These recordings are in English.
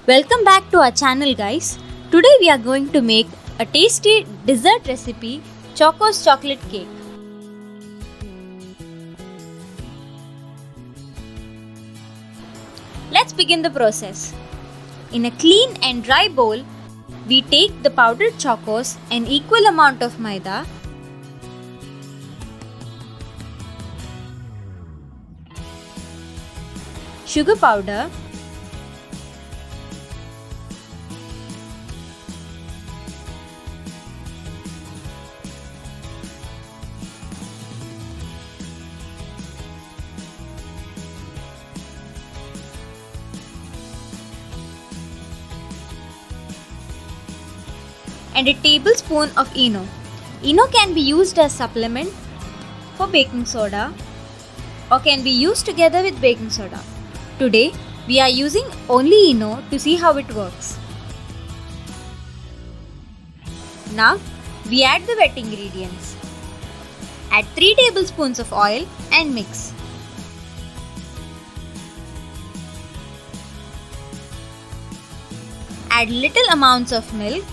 Welcome back to our channel, guys. Today we are going to make a tasty dessert recipe, chocos chocolate cake. Let's begin the process. In a clean and dry bowl, we take the powdered chocos, an equal amount of maida, sugar powder, and a tablespoon of ENO. ENO can be used as supplement for baking soda or can be used together with baking soda. Today we are using only ENO to see how it works. Now we add the wet ingredients. Add 3 tablespoons of oil and mix. Add little amounts of milk.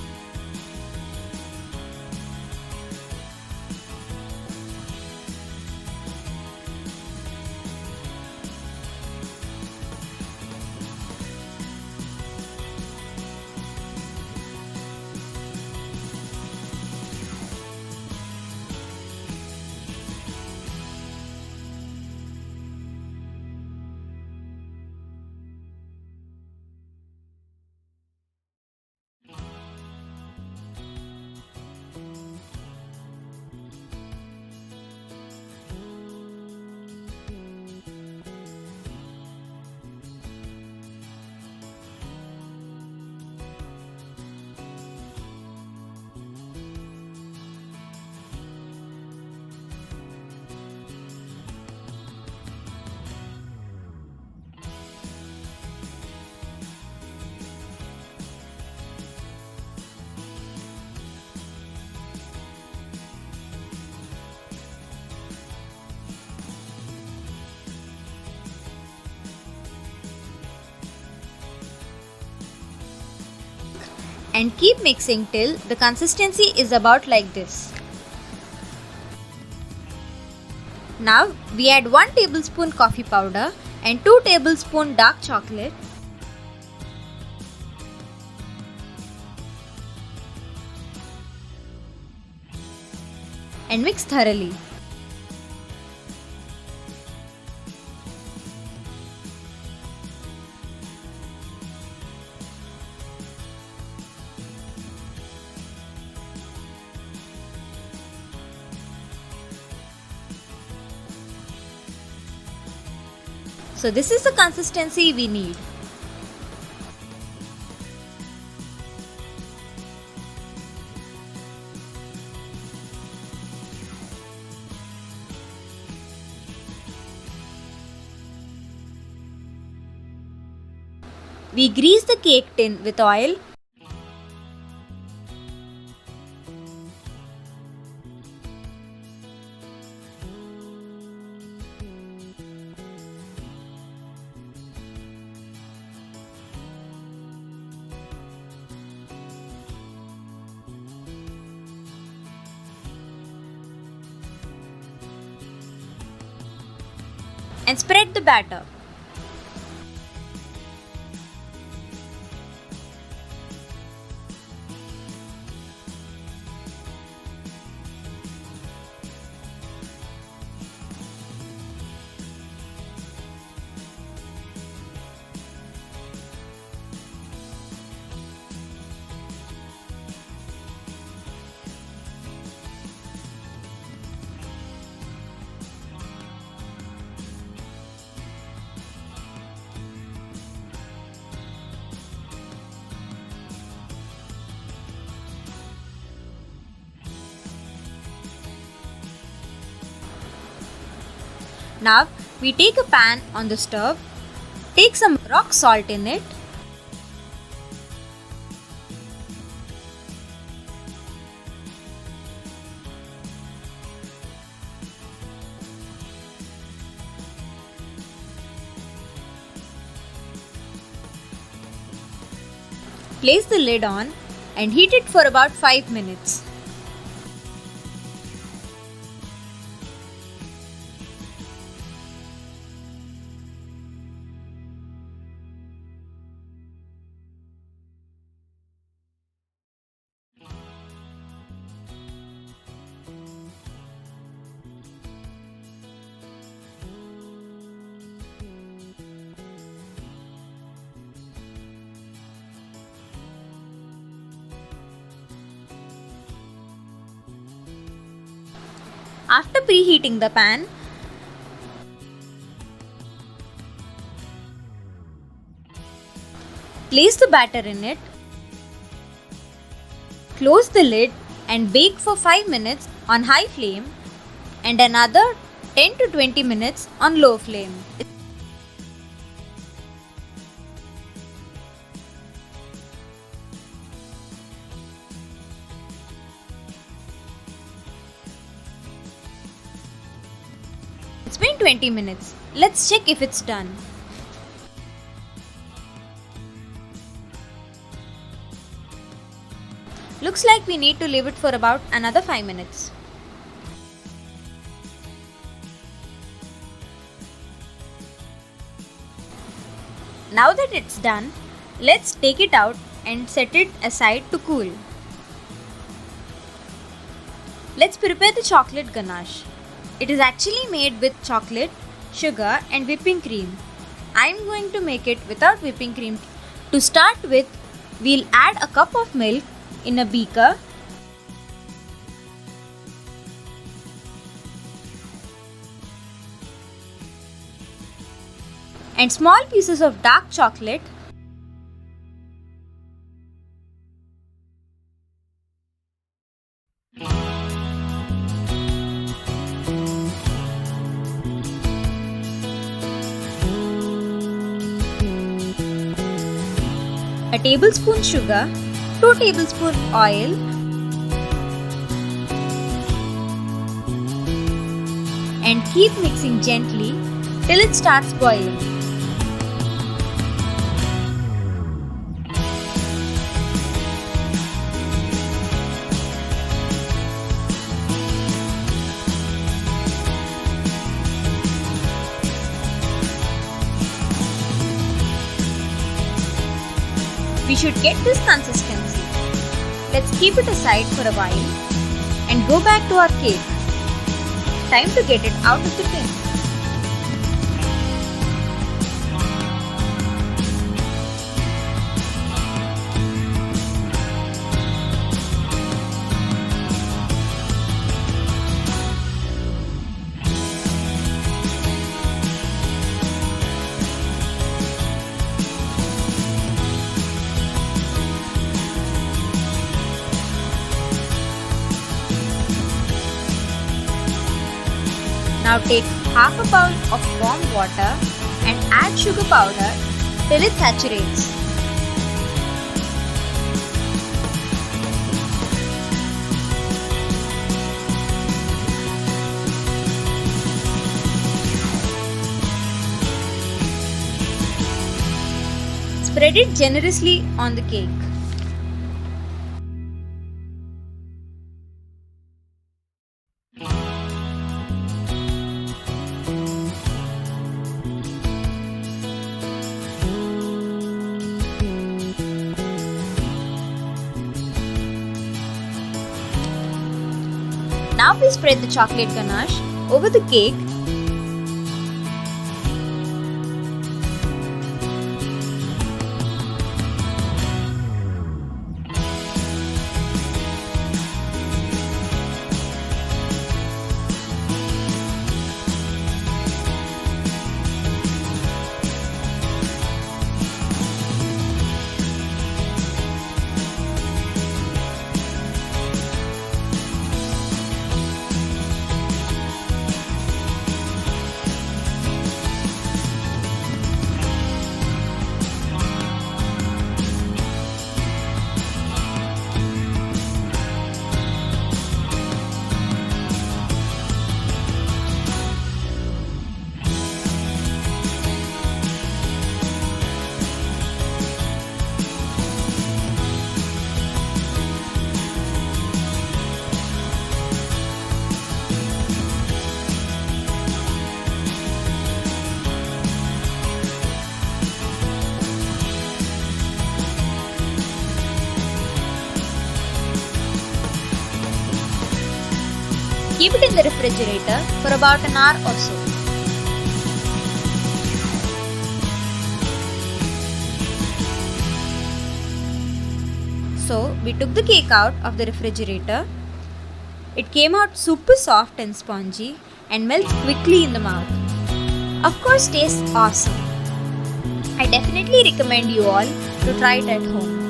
And keep mixing till the consistency is about like this. Now we add 1 tablespoon coffee powder and 2 tablespoon dark chocolate. And mix thoroughly. So this is the consistency we need. We grease the cake tin with oil. And spread the batter. Now we take a pan on the stove, take some rock salt in it, Place the lid on and heat it for about 5 minutes. After preheating the pan, place the batter in it, close the lid and bake for 5 minutes on high flame and another 10 to 20 minutes on low flame. It's been 20 minutes. Let's check if it's done. Looks like we need to leave it for about another 5 minutes. Now that it's done, let's take it out and set it aside to cool. Let's prepare the chocolate ganache. It is actually made with chocolate, sugar and whipping cream. I am going to make it without whipping cream. To start with, we'll add a cup of milk in a beaker. And small pieces of dark chocolate. A tablespoon sugar, 2 tablespoons oil, and keep mixing gently till it starts boiling. We should get this consistency. Let's keep it aside for a while and go back to our cake. Time to get it out of the tin. Now take half a bowl of warm water and add sugar powder till it saturates. Spread it generously on the cake. Now we spread the chocolate ganache over the cake . keep it in the refrigerator for about an hour or so. So we took the cake out of the refrigerator. It came out super soft and spongy and melts quickly in the mouth. Of course, tastes awesome. I definitely recommend you all to try it at home.